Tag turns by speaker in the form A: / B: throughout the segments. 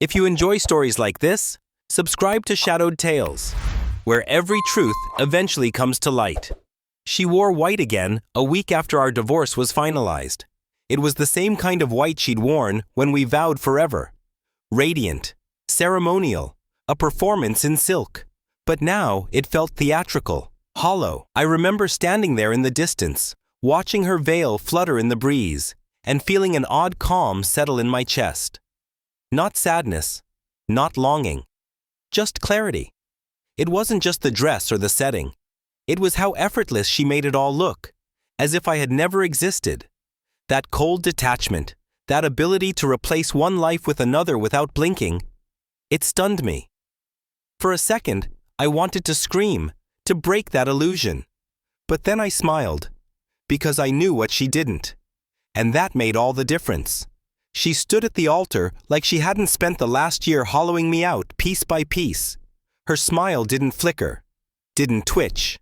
A: If you enjoy stories like this, subscribe to Shadowed Tales, where every truth eventually comes to light. She wore white again a week after our divorce was finalized. It was the same kind of white she'd worn when we vowed forever. Radiant, ceremonial, a performance in silk. But now it felt theatrical, hollow. I remember standing there in the distance, watching her veil flutter in the breeze, and feeling an odd calm settle in my chest. Not sadness, not longing, just clarity. It wasn't just the dress or the setting. It was how effortless she made it all look, as if I had never existed. That cold detachment, that ability to replace one life with another without blinking, it stunned me. For a second, I wanted to scream, to break that illusion. But then I smiled, because I knew what she didn't. And that made all the difference. She stood at the altar like she hadn't spent the last year hollowing me out piece by piece. Her smile didn't flicker, didn't twitch,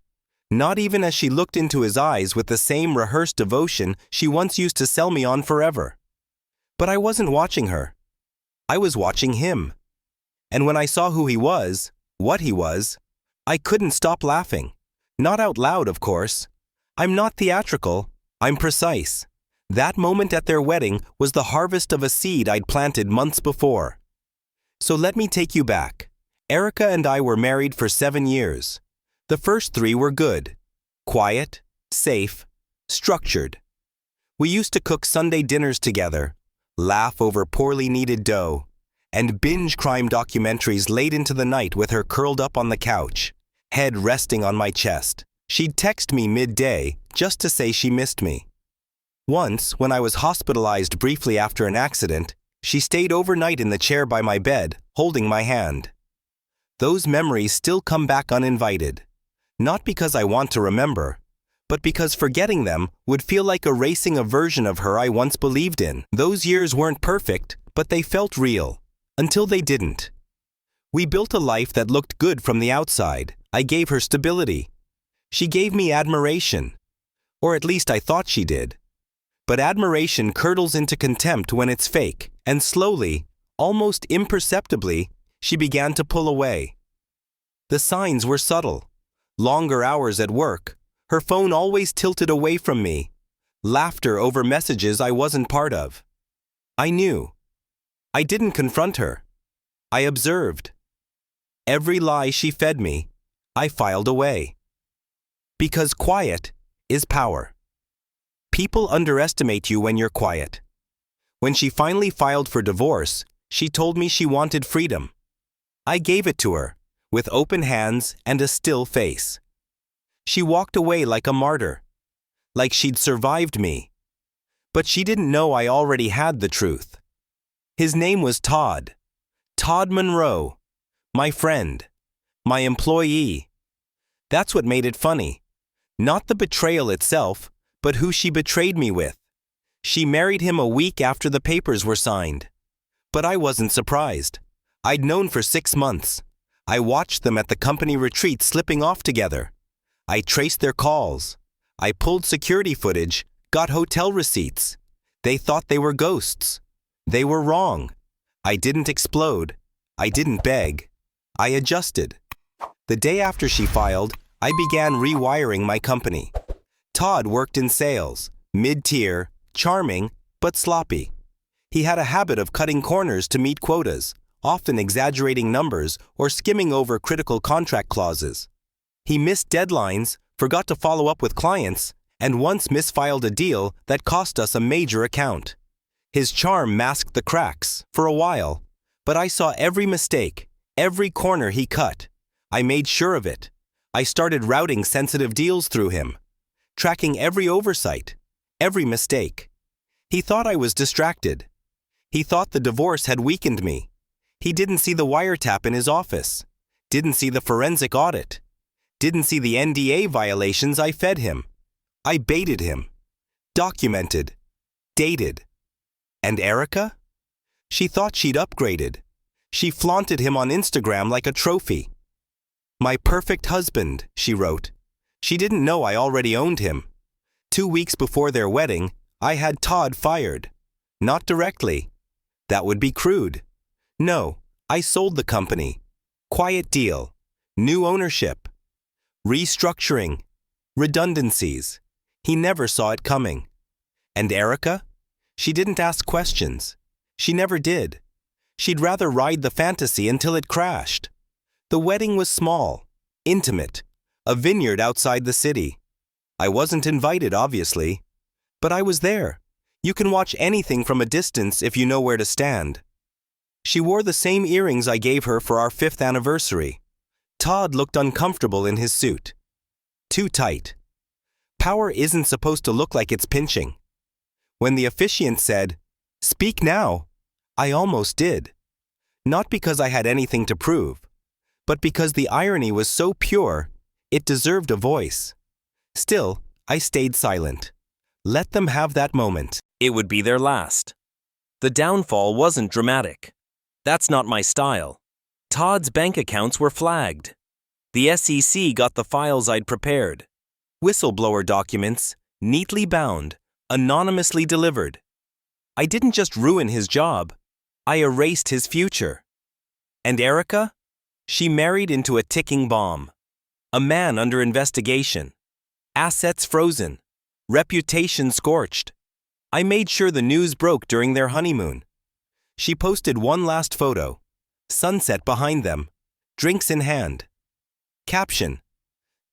A: not even as she looked into his eyes with the same rehearsed devotion she once used to sell me on forever. But I wasn't watching her. I was watching him. And when I saw who he was, what he was, I couldn't stop laughing. Not out loud, of course. I'm not theatrical, I'm precise. That moment at their wedding was the harvest of a seed I'd planted months before. So let me take you back. Erica and I were married for 7 years. The first 3 were good. Quiet, safe, structured. We used to cook Sunday dinners together, laugh over poorly kneaded dough, and binge crime documentaries late into the night with her curled up on the couch, head resting on my chest. She'd text me midday just to say she missed me. Once, when I was hospitalized briefly after an accident, she stayed overnight in the chair by my bed, holding my hand. Those memories still come back uninvited. Not because I want to remember, but because forgetting them would feel like erasing a version of her I once believed in. Those years weren't perfect, but they felt real. Until they didn't. We built a life that looked good from the outside. I gave her stability. She gave me admiration. Or at least I thought she did. But admiration curdles into contempt when it's fake, and slowly, almost imperceptibly, she began to pull away. The signs were subtle. Longer hours at work, her phone always tilted away from me, laughter over messages I wasn't part of. I knew. I didn't confront her. I observed. Every lie she fed me, I filed away. Because quiet is power. People underestimate you when you're quiet. When she finally filed for divorce, she told me she wanted freedom. I gave it to her, with open hands and a still face. She walked away like a martyr, like she'd survived me. But she didn't know I already had the truth. His name was Todd. Todd Monroe. My friend. My employee. That's what made it funny. Not the betrayal itself, but who she betrayed me with. She married him a week after the papers were signed. But I wasn't surprised. I'd known for 6 months. I watched them at the company retreat slipping off together. I traced their calls. I pulled security footage, got hotel receipts. They thought they were ghosts. They were wrong. I didn't explode. I didn't beg. I adjusted. The day after she filed, I began rewiring my company. Todd worked in sales, mid-tier, charming, but sloppy. He had a habit of cutting corners to meet quotas, often exaggerating numbers or skimming over critical contract clauses. He missed deadlines, forgot to follow up with clients, and once misfiled a deal that cost us a major account. His charm masked the cracks, for a while, but I saw every mistake, every corner he cut. I made sure of it. I started routing sensitive deals through him, tracking every oversight, every mistake. He thought I was distracted. He thought the divorce had weakened me. He didn't see the wiretap in his office, didn't see the forensic audit, didn't see the NDA violations I fed him. I baited him, documented, dated. And Erica? She thought she'd upgraded. She flaunted him on Instagram like a trophy. My perfect husband, she wrote. She didn't know I already owned him. 2 weeks before their wedding, I had Todd fired. Not directly. That would be crude. No, I sold the company. Quiet deal. New ownership. Restructuring. Redundancies. He never saw it coming. And Erica? She didn't ask questions. She never did. She'd rather ride the fantasy until it crashed. The wedding was small, intimate, a vineyard outside the city. I wasn't invited, obviously. But I was there. You can watch anything from a distance if you know where to stand. She wore the same earrings I gave her for our 5th anniversary. Todd looked uncomfortable in his suit. Too tight. Power isn't supposed to look like it's pinching. When the officiant said, "Speak now," I almost did. Not because I had anything to prove, but because the irony was so pure, it deserved a voice. Still, I stayed silent. Let them have that moment. It would be their last. The downfall wasn't dramatic. That's not my style. Todd's bank accounts were flagged. The SEC got the files I'd prepared. Whistleblower documents, neatly bound, anonymously delivered. I didn't just ruin his job, I erased his future. And Erica? She married into a ticking bomb. A man under investigation. Assets frozen. Reputation scorched. I made sure the news broke during their honeymoon. She posted one last photo. Sunset behind them. Drinks in hand. Caption: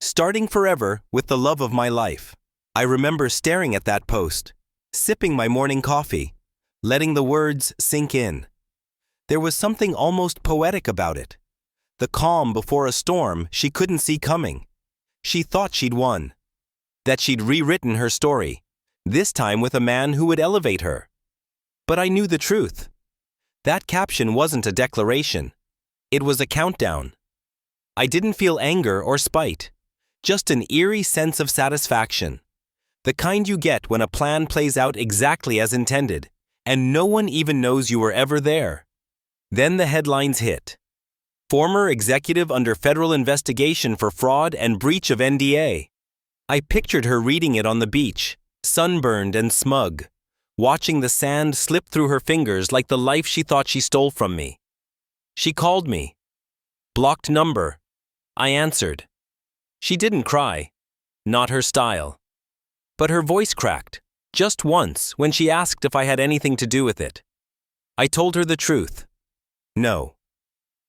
A: "Starting forever with the love of my life." I remember staring at that post, sipping my morning coffee, letting the words sink in. There was something almost poetic about it. The calm before a storm she couldn't see coming. She thought she'd won. That she'd rewritten her story, this time with a man who would elevate her. But I knew the truth. That caption wasn't a declaration. It was a countdown. I didn't feel anger or spite, just an eerie sense of satisfaction. The kind you get when a plan plays out exactly as intended, and no one even knows you were ever there. Then the headlines hit. Former executive under federal investigation for fraud and breach of NDA. I pictured her reading it on the beach, sunburned and smug, watching the sand slip through her fingers like the life she thought she stole from me. She called me. Blocked number. I answered. She didn't cry. Not her style. But her voice cracked, just once, when she asked if I had anything to do with it. I told her the truth. No.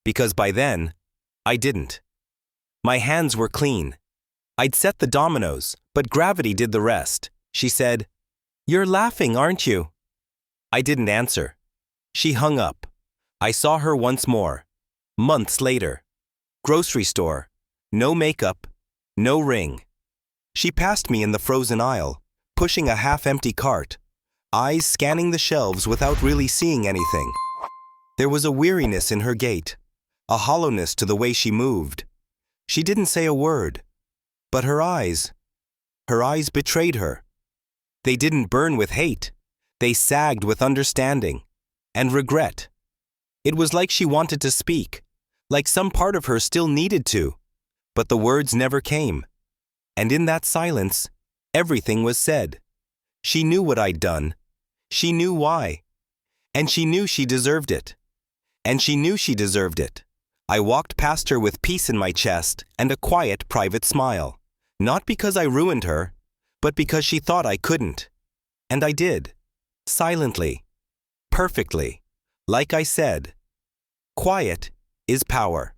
A: Because by then, I didn't. My hands were clean. I'd set the dominoes, but gravity did the rest. She said, "You're laughing, aren't you?" I didn't answer. She hung up. I saw her once more. Months later. Grocery store. No makeup. No ring. She passed me in the frozen aisle, pushing a half-empty cart, eyes scanning the shelves without really seeing anything. There was a weariness in her gait, a hollowness to the way she moved. She didn't say a word, but her eyes betrayed her. They didn't burn with hate. They sagged with understanding and regret. It was like she wanted to speak, like some part of her still needed to, but the words never came. And in that silence, everything was said. She knew what I'd done. She knew why. And she knew she deserved it. And she knew she deserved it. I walked past her with peace in my chest and a quiet, private smile. Not because I ruined her, but because she thought I couldn't. And I did. Silently. Perfectly. Like I said, quiet is power.